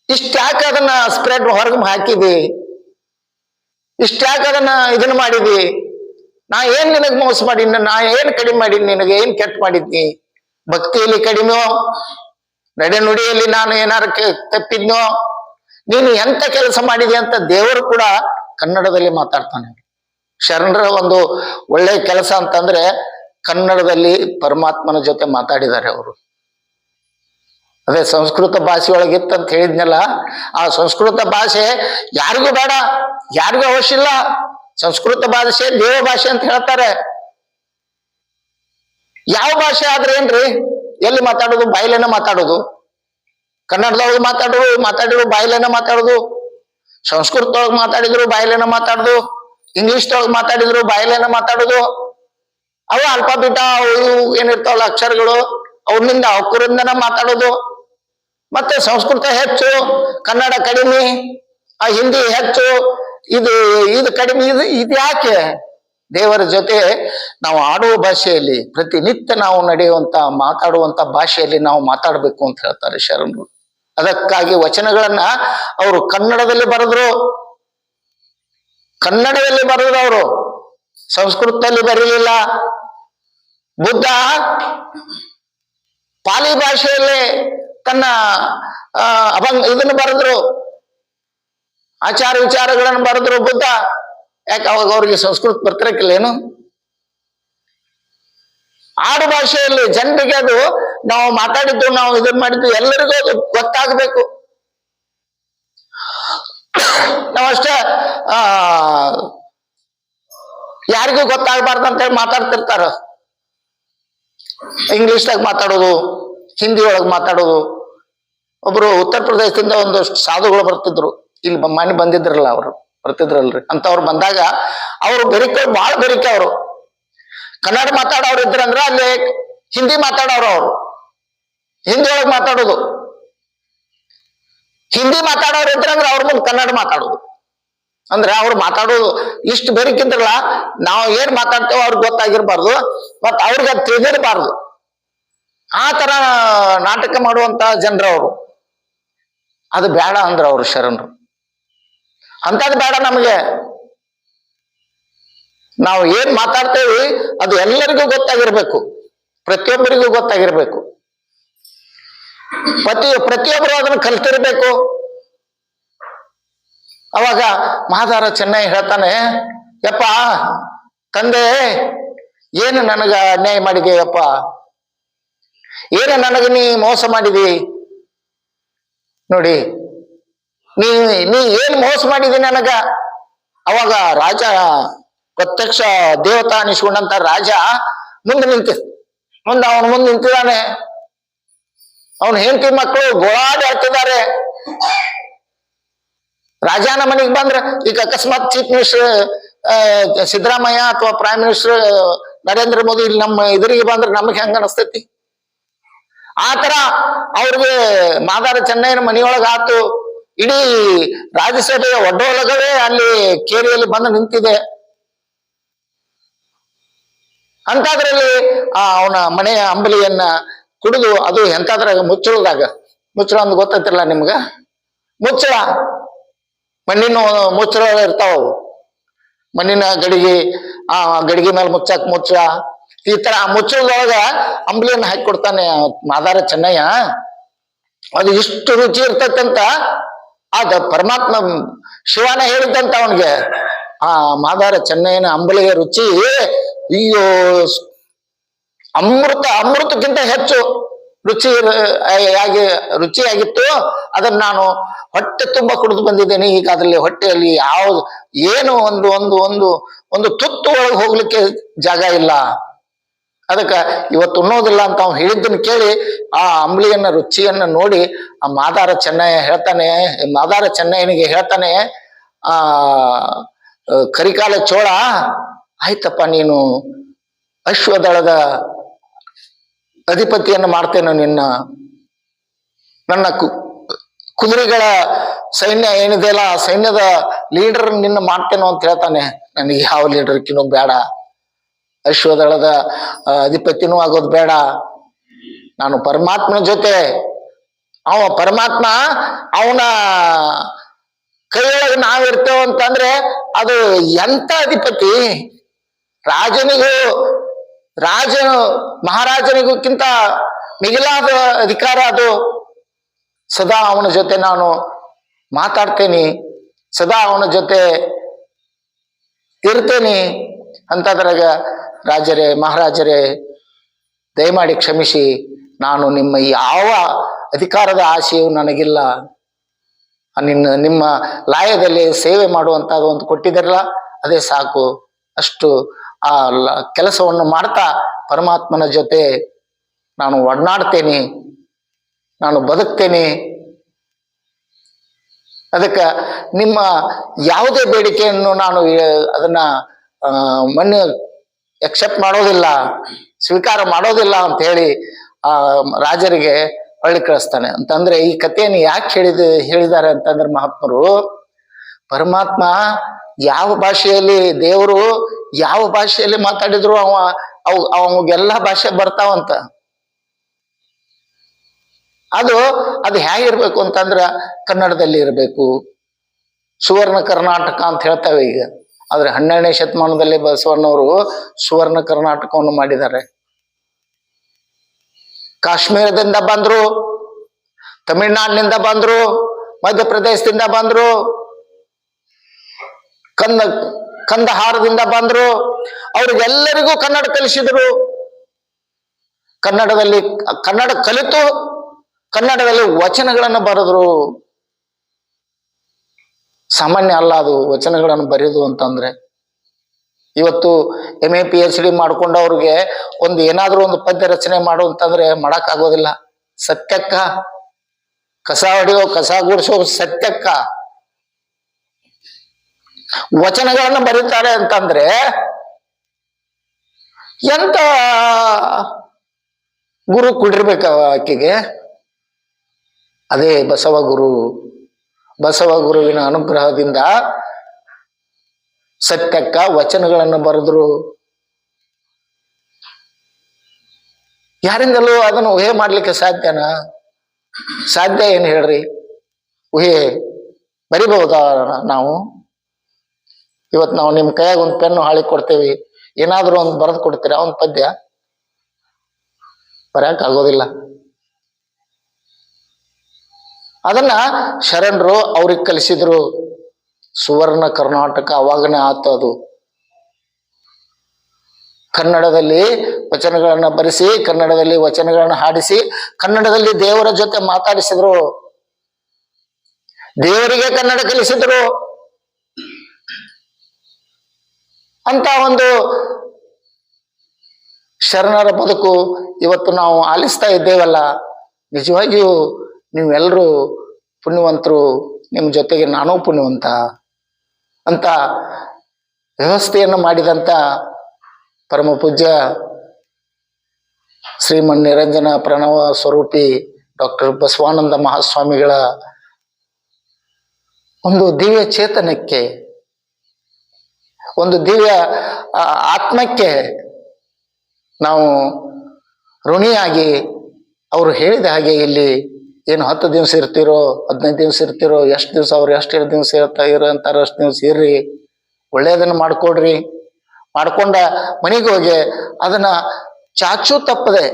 ಇಷ್ಟ್ಯಾಕೆ ಅದನ್ನ ಸ್ಪ್ರೆಡ್ ಹೊರಗೆ ಹಾಕಿದಿ, ಇಷ್ಟ್ಯಾಕೆ ಅದನ್ನ ಇದನ್ನ ಮಾಡಿದಿ, ನಾ ಏನ್ ನಿನಗ್ ಮೋಸ ಮಾಡಿದ್ನಿ, ನಾ ಏನ್ ಕಡಿಮೆ ಮಾಡಿದ್ನಿ, ನಿನಗೆ ಏನ್ ಕೆಟ್ಟ ಮಾಡಿದ್ನಿ, ಭಕ್ತಿಯಲ್ಲಿ ಕಡಿಮೆಯೋ, ನಡೆ ನುಡಿಯಲ್ಲಿ ನಾನು ಏನಾರು ತಪ್ಪಿದ್ನೋ, ನೀನು ಎಂತ ಕೆಲಸ ಮಾಡಿದೆ ಅಂತ ದೇವರು ಕೂಡ ಕನ್ನಡದಲ್ಲಿ ಮಾತಾಡ್ತಾನೆ. ಶರಣರ ಒಂದು ಒಳ್ಳೆ ಕೆಲಸ ಅಂತಂದ್ರೆ ಕನ್ನಡದಲ್ಲಿ ಪರಮಾತ್ಮನ ಜೊತೆ ಮಾತಾಡಿದ್ದಾರೆ ಅವರು. ಅದೇ ಸಂಸ್ಕೃತ ಭಾಷೆ ಒಳಗಿತ್ತಂತ ಹೇಳಿದ್ನಲ್ಲ, ಆ ಸಂಸ್ಕೃತ ಭಾಷೆ ಯಾರಿಗೂ ಬೇಡ, ಯಾರಿಗೂ ಅವಶ್ಯ ಇಲ್ಲ. ಸಂಸ್ಕೃತ ಭಾಷೆ ದೇವ ಭಾಷೆ ಅಂತ ಹೇಳ್ತಾರೆ. ಯಾವ ಭಾಷೆ ಆದ್ರೆ ಏನ್ರಿ, ಎಲ್ಲಿ ಮಾತಾಡೋದು, ಬಾಯಿಲೇನ ಮಾತಾಡೋದು, ಕನ್ನಡದೊಳಗೆ ಮಾತಾಡಿದ್ರು ಬಾಯಿಲೇನ ಮಾತಾಡೋದು, ಸಂಸ್ಕೃತದೊಳಗೆ ಮಾತಾಡಿದ್ರು ಬಾಯಿಲೇನ ಮಾತಾಡೋದು, ಇಂಗ್ಲಿಷ್ದೊಳಗೆ ಮಾತಾಡಿದ್ರು ಬಾಯಿಲೇನ ಮಾತಾಡೋದು. ಅವು ಅಲ್ಪ ಬಿಟ್ಟ ಅವು ಏನಿರ್ತಾವಲ್ಲ ಅಕ್ಷರಗಳು, ಅವ್ರಿಂದ ಅವಕರಿಂದನ ಮಾತಾಡೋದು. ಮತ್ತೆ ಸಂಸ್ಕೃತ ಹೆಚ್ಚು, ಕನ್ನಡ ಕಡಿಮೆ, ಆ ಹಿಂದಿ ಹೆಚ್ಚು, ಇದು ಕಡಿಮೆ. ಇದು ಯಾಕೆ? ದೇವರ ಜೊತೆ ನಾವು ಆಡುವ ಭಾಷೆಯಲ್ಲಿ, ಪ್ರತಿನಿತ್ಯ ನಾವು ಮಾತಾಡುವಂತ ಭಾಷೆಯಲ್ಲಿ ನಾವು ಮಾತಾಡ್ಬೇಕು ಅಂತ ಹೇಳ್ತಾರೆ ಶರಣರು. ಅದಕ್ಕಾಗಿ ವಚನಗಳನ್ನ ಅವರು ಕನ್ನಡದಲ್ಲಿ ಬರೆದ್ರು ಅವರು, ಸಂಸ್ಕೃತದಲ್ಲಿ ಬರೀಲಿಲ್ಲ. ಬುದ್ಧ ಪಾಲಿ ಭಾಷೆಯಲ್ಲಿ ತನ್ನ ಇದನ್ನು ಬರೆದ್ರು, ಆಚಾರ ವಿಚಾರಗಳನ್ನು ಬರೆದ್ರು ಬುದ್ಧ. ಯಾಕೆ ಅವಾಗ ಅವ್ರಿಗೆ ಸಂಸ್ಕೃತ ಬರ್ತಿರಕ್ಕಿಲ್ಲ ಏನು? ಆಡು ಭಾಷೆಯಲ್ಲಿ ಜನರಿಗೆ ಅದು ನಾವು ಮಾತಾಡಿದ್ದು, ನಾವು ಇದನ್ನ ಮಾಡಿದ್ದು ಎಲ್ಲರಿಗೂ ಅದು ಗೊತ್ತಾಗಬೇಕು. ನಾವಷ್ಟೇ ಯಾರಿಗೂ ಗೊತ್ತಾಗಬಾರ್ದು ಅಂತೇಳಿ ಮಾತಾಡ್ತಿರ್ತಾರ. ಇಂಗ್ಲಿಷ್ದಾಗ ಮಾತಾಡೋದು, ಹಿಂದಿ ಒಳಗೆ ಮಾತಾಡೋದು. ಒಬ್ರು ಉತ್ತರ ಪ್ರದೇಶದಿಂದ ಒಂದಷ್ಟು ಸಾಧುಗಳು ಬರ್ತಿದ್ರು, ಇಲ್ಲಿ ಮನೆ ಬಂದಿದ್ರಲ್ಲ, ಅವರು ಬರ್ತಿದ್ರಲ್ರಿ. ಅಂತವ್ರು ಬಂದಾಗ ಅವರು ಬಹಳ ಬೆರಿಕೆ. ಅವರು ಕನ್ನಡ ಮಾತಾಡೋರು ಇದ್ರಂದ್ರ ಅಲ್ಲಿ ಹಿಂದಿ ಮಾತಾಡೋರು, ಅವರು ಹಿಂದಿ ಒಳಗೆ ಮಾತಾಡೋದು. ಹಿಂದಿ ಮಾತಾಡೋರು ಇದ್ರಂದ್ರ ಅವ್ರ ಮುಂದೆ ಕನ್ನಡ ಮಾತಾಡೋದು. ಅಂದ್ರೆ ಅವ್ರು ಮಾತಾಡೋದು ಇಷ್ಟು ಬೆರಿಕಿದ್ರಲ್ಲ, ನಾವು ಏನ್ ಮಾತಾಡ್ತೇವೋ ಅವ್ರಿಗೆ ಗೊತ್ತಾಗಿರ್ಬಾರ್ದು, ಮತ್ ಅವ್ರಿಗೆ ಅದು ತಿಳಿದಿರಬಾರ್ದು. ಆ ತರ ನಾಟಕ ಮಾಡುವಂತ ಜನರವರು. ಅದು ಬೇಡ ಅಂದ್ರ ಅವರು ಶರಣರು. ಅಂತದ್ ಬೇಡ ನಮಗೆ. ನಾವು ಏನ್ ಮಾತಾಡ್ತೇವಿ ಅದು ಎಲ್ಲರಿಗೂ ಗೊತ್ತಾಗಿರ್ಬೇಕು, ಪ್ರತಿಯೊಬ್ಬರಿಗೂ ಗೊತ್ತಾಗಿರ್ಬೇಕು, ಪ್ರತಿಯೊಬ್ಬರು ಅದನ್ನು ಕಲ್ತಿರ್ಬೇಕು. ಅವಾಗ ಮಾದಾರ ಚೆನ್ನೈ ಹೇಳ್ತಾನೆ, ಯಪ್ಪ ತಂದೆ, ಏನು ನನಗ ಅನ್ಯಾಯ ಮಾಡಿದೆಯಪ್ಪ, ಏನು ನನಗೆ ನೀ ಮೋಸ ಮಾಡಿದಿ ನೋಡಿ, ನೀ ಏನ್ ಮೋಸ ಮಾಡಿದಿ ನನಗ. ಅವಾಗ ರಾಜ ಪ್ರತ್ಯಕ್ಷ ದೇವತಾ ಅನಿಸ್ಕೊಂಡಂತ ರಾಜ ಅವನ ಮುಂದೆ ನಿಂತಿದ್ದಾನೆ. ಅವನ ಹೆಂಡತಿ ಮಕ್ಕಳು ಗೋಳಾಡಿ ಆಡ್ತಿದ್ದಾರೆ. ರಾಜನ ಮನೆಗೆ ಬಂದ್ರ, ಈಗ ಅಕಸ್ಮಾತ್ ಚೀಫ್ ಮಿನಿಸ್ಟರ್ ಸಿದ್ದರಾಮಯ್ಯ ಅಥವಾ ಪ್ರೈಮ್ ಮಿನಿಸ್ಟರ್ ನರೇಂದ್ರ ಮೋದಿ ಇಲ್ಲಿ ನಮ್ಮ ಎದುರಿಗೆ ಬಂದ್ರೆ ನಮಗೆ ಹೆಂಗ ಅನಿಸ್ತೈತಿ? ಆತರ ಅವ್ರಿಗೆ ಮಾದಾರ ಚೆನ್ನೈನ ಮನೆಯೊಳಗ ಆತು. ಇಡೀ ರಾಜ್ಯಸಭೆಯ ಒಡ್ಡೋಲಗವೇ ಅಲ್ಲಿ ಕೇರಿಯಲ್ಲಿ ಬಂದು ನಿಂತಿದೆ. ಅಂತದ್ರಲ್ಲಿ ಅವನ ಮನೆಯ ಅಂಬಲಿಯನ್ನ ಕುಡಿದು, ಅದು ಎಂತಾದ್ರಾಗ ಮುಚ್ಚಳದಾಗ, ಮುಚ್ಚಳ ಅಂತ ಗೊತ್ತೈತಿಲ್ಲ ನಿಮ್ಗ, ಮುಚ್ಚಳ, ಮಣ್ಣಿನ ಮುಚ್ಚಳ ಇರ್ತಾವ, ಮಣ್ಣಿನ ಗಡಿಗೆ, ಗಡಿಗೆ ಮೇಲೆ ಮುಚ್ಚಾಕ್ ಮುಚ್ಚಳ, ಈ ತರ ಆ ಮುಚ್ಚಳದೊಳಗ ಅಂಬಲಿಯನ್ನ ಹಾಕಿ ಕೊಡ್ತಾನೆ ಮಾದಾರ ಚೆನ್ನಯ್ಯ. ಅದು ಇಷ್ಟು ರುಚಿ ಇರ್ತೈತಂತ ಅದ ಪರಮಾತ್ಮ ಶಿವನ ಹೇಳಿದ್ದಂತ ಅವನಿಗೆ. ಆ ಮಾದಾರ ಚೆನ್ನಯ್ಯನ ಅಂಬಲಿಯ ರುಚಿ ಅಯ್ಯೋ ಅಮೃತಕ್ಕಿಂತ ಹೆಚ್ಚು ರುಚಿಯಾಗಿತ್ತು. ಅದನ್ನ ನಾನು ಹೊಟ್ಟೆ ತುಂಬಾ ಕುಡಿದು ಬಂದಿದ್ದೇನೆ. ಈಗ ಅದ್ರಲ್ಲಿ ಹೊಟ್ಟೆಯಲ್ಲಿ ಏನು ಒಂದು ಒಂದು ಒಂದು ಒಂದು ತುತ್ತು ಒಳಗೆ ಹೋಗ್ಲಿಕ್ಕೆ ಜಾಗ ಇಲ್ಲ. ಅದಕ್ಕ ಇವತ್ತು ಉಣ್ಣೋದಿಲ್ಲ ಅಂತ ಅವ್ನು ಹೇಳಿದ್ದನ್ನು ಕೇಳಿ ಆ ಅಂಬಲಿಯನ್ನ ರುಚಿಯನ್ನ ನೋಡಿ ಆ ಮಾದಾರ ಚೆನ್ನಯ್ಯನಿಗೆ ಹೇಳ್ತಾನೆ, ಕರಿಕಾಲ ಚೋಳ, ಆಯ್ತಪ್ಪ, ನೀನು ಅಶ್ವದಳದ ಅಧಿಪತಿಯನ್ನು ಮಾಡ್ತೇನೆ, ನನ್ನ ಕುದುರೆಗಳ ಸೈನ್ಯ ಏನಿದೆಯಲ್ಲ, ಆ ಸೈನ್ಯದ ಲೀಡರ್ ನಿನ್ನ ಮಾಡ್ತೇನೋ ಅಂತ ಹೇಳ್ತಾನೆ. ನನಗೆ ಯಾವ ಲೀಡರ್ಕಿನೂ ಬೇಡ, ಅಶ್ವದಳದ ಅಧಿಪತಿನೂ ಆಗೋದು ಬೇಡ, ನಾನು ಪರಮಾತ್ಮನ ಜೊತೆ, ಪರಮಾತ್ಮ ಅವನ ಕೈಯೊಳಗೆ ನಾವಿರ್ತೇವೆ ಅಂತಂದ್ರೆ ಅದು ಎಂತ ಅಧಿಪತಿ, ಮಹಾರಾಜನಿಗಿಂತ ಮಿಗಿಲಾದ ಅಧಿಕಾರ ಅದು. ಸದಾ ಅವನ ಜೊತೆ ನಾನು ಮಾತಾಡ್ತೇನೆ, ಸದಾ ಅವನ ಜೊತೆ ಇರ್ತೇನೆ ಅಂತದ್ರಾಗ, ರಾಜರೇ, ಮಹಾರಾಜರೇ, ದಯಮಾಡಿ ಕ್ಷಮಿಸಿ, ನಾನು ನಿಮ್ಮ ಯಾವ ಅಧಿಕಾರದ ಆಶೆಯೂ ನನಗಿಲ್ಲ, ನಿಮ್ಮ ಲಾಯದಲ್ಲಿ ಸೇವೆ ಮಾಡುವಂತದ್ದು ಒಂದು ಕೊಟ್ಟಿದ್ದೀರಲ್ಲ, ಅದೇ ಸಾಕು. ಅಷ್ಟು ಆ ಕೆಲಸವನ್ನು ಮಾಡ್ತಾ ಪರಮಾತ್ಮನ ಜೊತೆ ನಾನು ಒಡನಾಡ್ತೇನೆ, ನಾನು ಬದುಕ್ತೇನೆ. ಅದಕ್ಕೆ ನಿಮ್ಮ ಯಾವುದೇ ಬೇಡಿಕೆಯನ್ನು ನಾನು ಅದನ್ನ ಎಕ್ಸೆಪ್ಟ್ ಮಾಡೋದಿಲ್ಲ, ಸ್ವೀಕಾರ ಮಾಡೋದಿಲ್ಲ ಅಂತ ಹೇಳಿ ರಾಜರಿಗೆ ಹೊಳ್ಳಿ ಕಳಿಸ್ತಾನೆ. ಅಂತಂದ್ರೆ ಈ ಕಥೆಯನ್ನು ಯಾಕೆ ಹೇಳಿದ್ದಾರೆ ಅಂತಂದ್ರೆ, ಮಹಾತ್ಮರು ಪರಮಾತ್ಮ ಯಾವ ಭಾಷೆಯಲ್ಲಿ, ದೇವರು ಯಾವ ಭಾಷೆಯಲ್ಲಿ ಮಾತಾಡಿದ್ರು ಅವಾಗೆಲ್ಲ ಭಾಷೆ ಬರ್ತಾವಂತ. ಅದು ಹೇಗಿರ್ಬೇಕು ಅಂತಂದ್ರ ಕನ್ನಡದಲ್ಲಿ ಇರಬೇಕು, ಸುವರ್ಣ ಕರ್ನಾಟಕ ಅಂತ ಹೇಳ್ತಾವೆ ಈಗ. ಆದ್ರೆ 12ನೇ ಶತಮಾನದಲ್ಲಿ ಬಸವಣ್ಣವರು ಸುವರ್ಣ ಕರ್ನಾಟಕವನ್ನು ಮಾಡಿದ್ದಾರೆ. ಕಾಶ್ಮೀರದಿಂದ ಬಂದ್ರು, ತಮಿಳ್ನಾಡಿನಿಂದ ಬಂದ್ರು, ಮಧ್ಯಪ್ರದೇಶದಿಂದ ಬಂದ್ರು, ಕಂದಹಾರದಿಂದ ಬಂದ್ರು, ಅವ್ರಿಗೆಲ್ಲರಿಗೂ ಕನ್ನಡ ಕಲಿಸಿದ್ರು. ಕನ್ನಡ ಕಲಿತು ಕನ್ನಡದಲ್ಲಿ ವಚನಗಳನ್ನು ಬರೆದ್ರು. ಸಾಮಾನ್ಯ ಅಲ್ಲ ಅದು, ವಚನಗಳನ್ನು ಬರೆಯೋದು ಅಂತಂದ್ರೆ. ಇವತ್ತು MA PhD ಮಾಡ್ಕೊಂಡವ್ರಿಗೆ ಏನಾದ್ರೂ ಒಂದು ಪದ್ಯ ರಚನೆ ಮಾಡು ಅಂತಂದ್ರೆ ಮಾಡಕ್ ಆಗೋದಿಲ್ಲ. ಸತ್ಯಕ್ಕ, ಕಸ ಹೊಡೆಯೋ, ಕಸ ಗುಡಿಸೋ ಸತ್ಯಕ್ಕ ವಚನಗಳನ್ನು ಬರೀತಾರೆ ಅಂತಂದ್ರೆ ಎಂತ ಗುರು ಕುಡಿರ್ಬೇಕ ಆಕೆಗೆ. ಅದೇ ಬಸವ ಗುರುವಿನ ಅನುಗ್ರಹದಿಂದ ಸತ್ಯಕ್ಕ ವಚನಗಳನ್ನು ಬರೆದ್ರು. ಯಾರಿಂದಲೂ ಅದನ್ನು ಊಹೆ ಮಾಡ್ಲಿಕ್ಕೆ ಸಾಧ್ಯನಾ? ಸಾಧ್ಯ ಏನ್ ಹೇಳ್ರಿ? ಊಹೆ ಬರಿಬಹುದಾ ನಾವು? ಇವತ್ತು ನಾವು ನಿಮ್ ಕೈಯಾಗ ಒಂದು ಪೆನ್ನು ಹಾಳಿ ಕೊಡ್ತೇವಿ, ಏನಾದ್ರೂ ಒಂದು ಬರೆದು ಕೊಡ್ತೀರಾ ಒಂದು ಪದ್ಯ? ಬರಕ್ ಆಗೋದಿಲ್ಲ. ಅದನ್ನ ಶರಣರು ಅವ್ರಿಗೆ ಕಲಿಸಿದ್ರು. ಸುವರ್ಣ ಕರ್ನಾಟಕ ಅವಾಗನೇ ಆತು. ಅದು ಕನ್ನಡದಲ್ಲಿ ವಚನಗಳನ್ನ ಬರೆಸಿ, ಕನ್ನಡದಲ್ಲಿ ವಚನಗಳನ್ನ ಹಾಡಿಸಿ, ಕನ್ನಡದಲ್ಲಿ ದೇವರ ಜೊತೆ ಮಾತಾಡಿಸಿದ್ರು. ದೇವರಿಗೆ ಕನ್ನಡ ಕಲಿಸಿದ್ರು ಅಂತ ಒಂದು ಶರಣರ ಬದುಕು ಇವತ್ತು ನಾವು ಆಲಿಸ್ತಾ ಇದ್ದೇವಲ್ಲ. ನಿಜವಾಗಿಯೂ ನೀವೆಲ್ಲರೂ ಪುಣ್ಯವಂತರು, ನಿಮ್ಮ ಜೊತೆಗೆ ನಾನೂ ಪುಣ್ಯವಂತ ಅಂತ ವ್ಯವಸ್ಥೆಯನ್ನು ಮಾಡಿದಂತ ಪರಮ ಪೂಜ್ಯ ಶ್ರೀಮನ್ ನಿರಂಜನ ಪ್ರಣವ ಸ್ವರೂಪಿ ಡಾಕ್ಟರ್ ಬಸವಾನಂದ ಮಹಾಸ್ವಾಮಿಗಳ ಒಂದು ದಿವ್ಯ ಚೇತನಕ್ಕೆ, ಒಂದು ದಿವ್ಯ ಆತ್ಮಕ್ಕೆ ನಾವು ಋಣಿಯಾಗಿ ಅವರು ಹೇಳಿದ ಹಾಗೆ ಇಲ್ಲಿ ಏನು 10 ದಿವಸ ಇರ್ತಿರೋ 15 ದಿವಸ ಇರ್ತಿರೋ, ಎಷ್ಟು ದಿವಸ ಅವ್ರು ಎಷ್ಟು ದಿವಸ ಇರಂತಾರ ಅಷ್ಟು ದಿವಸ ಇರ್ರಿ, ಒಳ್ಳೆಯದನ್ನು ಮಾಡ್ಕೊಡ್ರಿ, ಮಾಡ್ಕೊಂಡ ಮನೆಗೆ ಹೋಗಿ ಅದನ್ನ ಚಾಚು ತಪ್ಪದೆ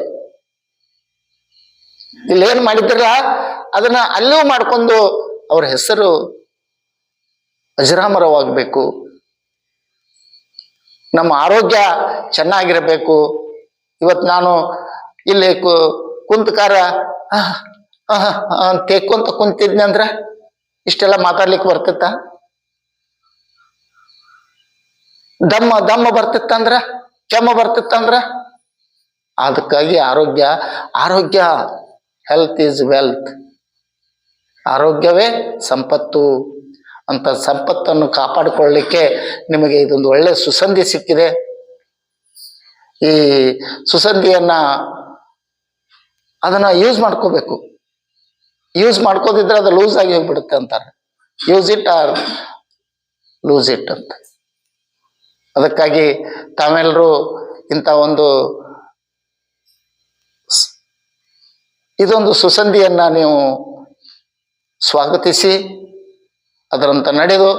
ಇಲ್ಲೇನ್ ಮಾಡಿದ್ರಲ್ಲ ಅದನ್ನ ಅಲ್ಲೂ ಮಾಡ್ಕೊಂಡು ಅವ್ರ ಹೆಸರು ಅಜರಾಮರವಾಗಬೇಕು, ನಮ್ಮ ಆರೋಗ್ಯ ಚೆನ್ನಾಗಿರಬೇಕು. ಇವತ್ತು ನಾನು ಇಲ್ಲಿ ಕುಂತಕಾರ ತೆಕ್ಕೊಂತ ಕುಂತಿದ್ನಿ ಅಂದ್ರ ಇಷ್ಟೆಲ್ಲ ಮಾತಾಡ್ಲಿಕ್ಕೆ ಬರ್ತಿತ್ತ? ದಮ್ಮ ಬರ್ತಿತ್ತಂದ್ರ, ಕೆಮ್ಮ ಬರ್ತಿತ್ತಂದ್ರ? ಅದಕ್ಕಾಗಿ ಆರೋಗ್ಯ ಹೆಲ್ತ್ ಈಸ್ ವೆಲ್ತ್, ಆರೋಗ್ಯವೇ ಸಂಪತ್ತು ಅಂತ ಸಂಪತ್ತನ್ನು ಕಾಪಾಡಿಕೊಳ್ಳಲಿಕ್ಕೆ ನಿಮಗೆ ಇದೊಂದು ಒಳ್ಳೆ ಸುಸಂಧಿ ಸಿಕ್ಕಿದೆ. ಈ ಸುಸಂಧಿಯನ್ನ ಅದನ್ನ ಯೂಸ್ ಮಾಡ್ಕೋಬೇಕು. ಯೂಸ್ ಮಾಡ್ಕೋದಿದ್ರೆ ಅದು ಲೂಸ್ ಆಗಿ ಹೋಗ್ಬಿಡುತ್ತೆ ಅಂತಾರೆ. Use it or lose it ಅಂತ. ಅದಕ್ಕಾಗಿ ತಾವೆಲ್ಲರೂ ಇಂಥ ಇದೊಂದು ಸುಸಂಧಿಯನ್ನ ನೀವು ಸ್ವಾಗತಿಸಿ ಅದರಂತೆ ನಡೆದು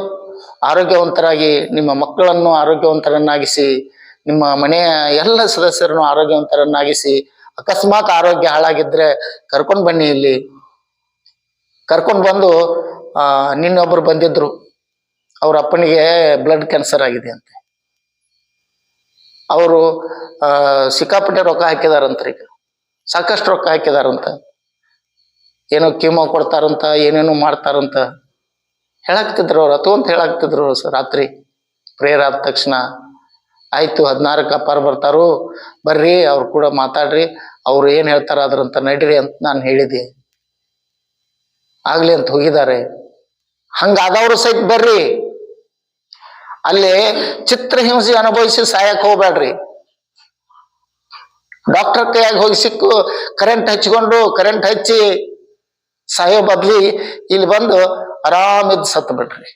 ಆರೋಗ್ಯವಂತರಾಗಿ ನಿಮ್ಮ ಮಕ್ಕಳನ್ನು ಆರೋಗ್ಯವಂತರನ್ನಾಗಿಸಿ, ನಿಮ್ಮ ಮನೆಯ ಎಲ್ಲ ಸದಸ್ಯರನ್ನು ಆರೋಗ್ಯವಂತರನ್ನಾಗಿಸಿ, ಅಕಸ್ಮಾತ್ ಆರೋಗ್ಯ ಹಾಳಾಗಿದ್ರೆ ಕರ್ಕೊಂಡು ಬನ್ನಿ. ಇಲ್ಲಿ ಕರ್ಕೊಂಡು ಬಂದು ನಿನ್ನೊಬ್ರು ಬಂದಿದ್ರು, ಅವ್ರ ಅಪ್ಪನಿಗೆ ಬ್ಲಡ್ ಕ್ಯಾನ್ಸರ್ ಆಗಿದೆ ಅಂತೆ. ಅವರು ಸಿಕ್ಕಾಪಟ್ಟೆ ರೊಕ್ಕ ಹಾಕಿದಾರಂತ್ರಿ, ಸಾಕಷ್ಟು ರೊಕ್ಕ ಹಾಕಿದಾರಂತ, ಏನೋ ಕೀಮೋ ಕೊಡ್ತಾರಂತ, ಏನೇನೋ ಮಾಡ್ತಾರಂತ ಹೇಳಾಕ್ತಿದ್ರು ಅವ್ರು. ಅಂತ ಹೇಳಾಕ್ತಿದ್ರು ರಾತ್ರಿ ಪ್ರೇಯರ್ ಆದ ತಕ್ಷಣ. ಆಯ್ತು 16ಕ್ಕೆ ಅಪ್ಪಾರು ಬರ್ತಾರು, ಬರ್ರಿ ಅವ್ರು ಕೂಡ ಮಾತಾಡ್ರಿ, ಅವ್ರು ಏನ್ ಹೇಳ್ತಾರ ಅದ್ರಂತ ನಡೀರಿ ಅಂತ ನಾನು ಹೇಳಿದೆ. ಆಗ್ಲಿ ಅಂತ ಹೋಗಿದ್ದಾರೆ. ಹಂಗಾದವ್ರು ಸಹಿತ ಬರ್ರಿ, ಅಲ್ಲಿ ಚಿತ್ರಹಿಂಸೆ ಅನುಭವಿಸಿ ಸಾಯಕ್ ಹೋಗ್ಬೇಡ್ರಿ. ಡಾಕ್ಟರ್ ಕೈಯಾಗಿ ಹೋಗಿ ಸಿಕ್ಕು ಕರೆಂಟ್ ಹಚ್ಚಿ ಸಾಯೋ ಬದ್ಲಿ ಇಲ್ಲಿ ಬಂದು ಆರಾಮಿದ್ದು ಸತ್ತು ಬಿಡ್ರಿ.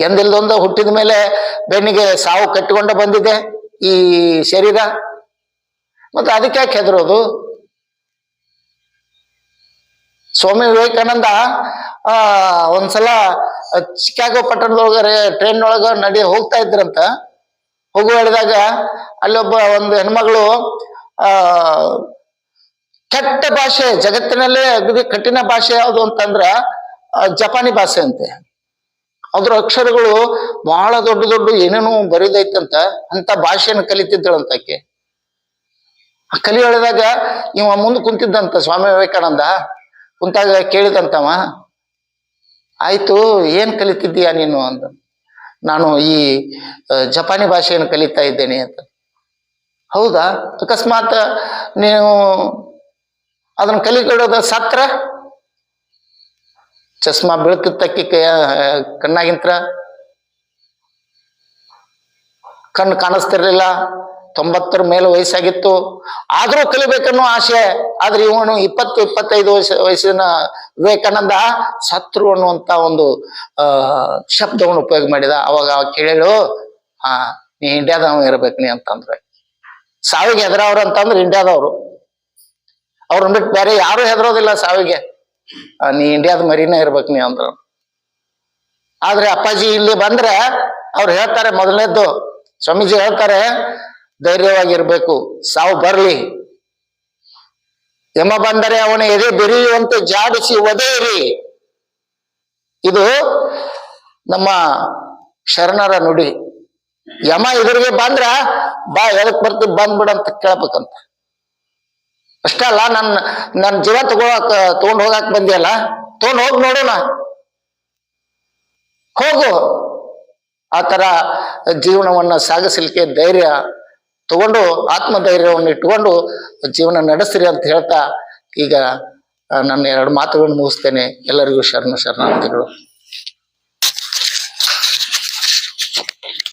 ಎಂದಿಲ್ದೊಂದು ಹುಟ್ಟಿದ ಮೇಲೆ ಬೆನ್ನಿಗೆ ಸಾವು ಕಟ್ಟಿಕೊಂಡ ಬಂದಿದೆ ಈ ಶರೀರ, ಮತ್ತೆ ಅದಕ್ಕೆ ಯಾಕೆ ಹೆದರೋದು? ಸ್ವಾಮಿ ವಿವೇಕಾನಂದ ಒಂದ್ಸಲ ಚಿಕಾಗೋ ಪಟ್ಟಣದೊಳಗ ಟ್ರೈನ್ ಒಳಗ ಹೋಗ್ತಾ ಇದ್ರಂತ. ಹೋಗುವ ಹೇಳಿದಾಗ ಅಲ್ಲೊಬ್ಬ ಒಂದು ಹೆಣ್ಮಗಳು ಕೆಟ್ಟ ಭಾಷೆ, ಜಗತ್ತಿನಲ್ಲೇ ಅಗದಿ ಕಠಿಣ ಭಾಷೆ ಯಾವುದು ಅಂತಂದ್ರ ಜಪಾನಿ ಭಾಷೆ ಅಂತೆ. ಅದ್ರ ಅಕ್ಷರಗಳು ಬಹಳ ದೊಡ್ಡ ಏನೇನೋ ಬರೀದೈತಂತ, ಅಂತ ಭಾಷೆಯನ್ನು ಕಲಿತಿದ್ದಳಂತ ಆಕೆ. ಕಲಿ ಹೇಳಿದಾಗ ಇವ ಮುಂದೆ ಕುಂತಿದ್ದಂತ ಸ್ವಾಮಿ ವಿವೇಕಾನಂದ. ಕುಂತಾಗ ಕೇಳಿದಂತವ, ಆಯ್ತು ಏನ್ ಕಲಿತಿದ್ದೀಯ ನೀನು ಅಂತ. ನಾನು ಈ ಜಪಾನಿ ಭಾಷೆಯನ್ನು ಕಲಿತಾ ಇದ್ದೇನೆ ಅಂತ. ಹೌದಾ, ಅಕಸ್ಮಾತ್ ನೀವು ಅದನ್ನ ಕಲಿಕೊಡೋದ ಸತ್ರ, ಚಸ್ಮಾ ಬೀಳ್ತಿತ್ತಕ್ಕಿ ಕಣ್ಣಾಗಿಂತ್ರ, ಕಣ್ಣು ಕಾಣಿಸ್ತಿರ್ಲಿಲ್ಲ, 90 ಮೇಲೆ ವಯಸ್ಸಾಗಿತ್ತು, ಆದ್ರೂ ಕಲಿಬೇಕನ್ನೋ ಆಸೆ. ಆದ್ರೆ ಇವನು 20-25 ವಯಸ್ಸಿನ ವಿವೇಕಾನಂದ ಸತ್ರು ಅನ್ನುವಂತ ಒಂದು ಶಬ್ದವನ್ನು ಉಪಯೋಗ ಮಾಡಿದ. ಅವಾಗ ಕೇಳೇಳು, ನೀ ಇಂಡಿಯಾದವ ಇರ್ಬೇಕು ನೀ ಅಂತಂದ್ರೆ. ಸಾವಿಗೆ ಹೆದರವ್ರು ಅಂತಂದ್ರೆ ಇಂಡಿಯಾದವ್ರು, ಅವ್ರನ್ನ ಬಿಟ್ಟು ಬೇರೆ ಯಾರು ಹೆದರೋದಿಲ್ಲ ಸಾವಿಗೆ. ನೀ ಇಂಡಿಯಾದ ಮರಿನೇ ಇರ್ಬೇಕು ನೀ ಅಂದ್ರು. ಆದ್ರೆ ಅಪ್ಪಾಜಿ ಇಲ್ಲಿ ಬಂದ್ರೆ ಅವ್ರು ಹೇಳ್ತಾರೆ, ಮೊದಲನೇದ್ದು ಸ್ವಾಮೀಜಿ ಹೇಳ್ತಾರೆ, ಧೈರ್ಯವಾಗಿರ್ಬೇಕು, ಸಾವು ಬರ್ಲಿ, ಯಮ ಬಂದರೆ ಅವನ ಎದೆ ಬೆರೆಯುವಂತೆ ಜಾಡಿಸಿ ಒದೆಯಿರಿ. ಇದು ನಮ್ಮ ಶರಣರ ನುಡಿ. ಯಮ ಎದುರಿಗೆ ಬಂದ್ರ ಬಾ ಎದಕ್ ಬರ್ತೀವಿ ಬಂದ್ಬಿಡಂತ ಕೇಳ್ಬೇಕಂತ. ಅಷ್ಟಲ್ಲ, ನನ್ನ ಜೀವ ತಗೊಂಡ್ ಹೋಗಾಕ್ ಬಂದಿಯಲ್ಲ, ತಗೊಂಡ್ ಹೋಗ್ ನೋಡೋಣ, ಹೋಗು. ಆತರ ಜೀವನವನ್ನ ಸಾಗಿಸಲಿಕ್ಕೆ ಧೈರ್ಯ ತಗೊಂಡು, ಆತ್ಮಧೈರ್ಯವನ್ನು ಇಟ್ಕೊಂಡು ಜೀವನ ನಡೆಸ್ರಿ ಅಂತ ಹೇಳ್ತಾ ಈಗ ನನ್ನ 2 ಮಾತುಗಳನ್ನು ಮುಗಿಸ್ತೇನೆ. ಎಲ್ಲರಿಗೂ ಶರಣಾರ್ಥಿಗಳು.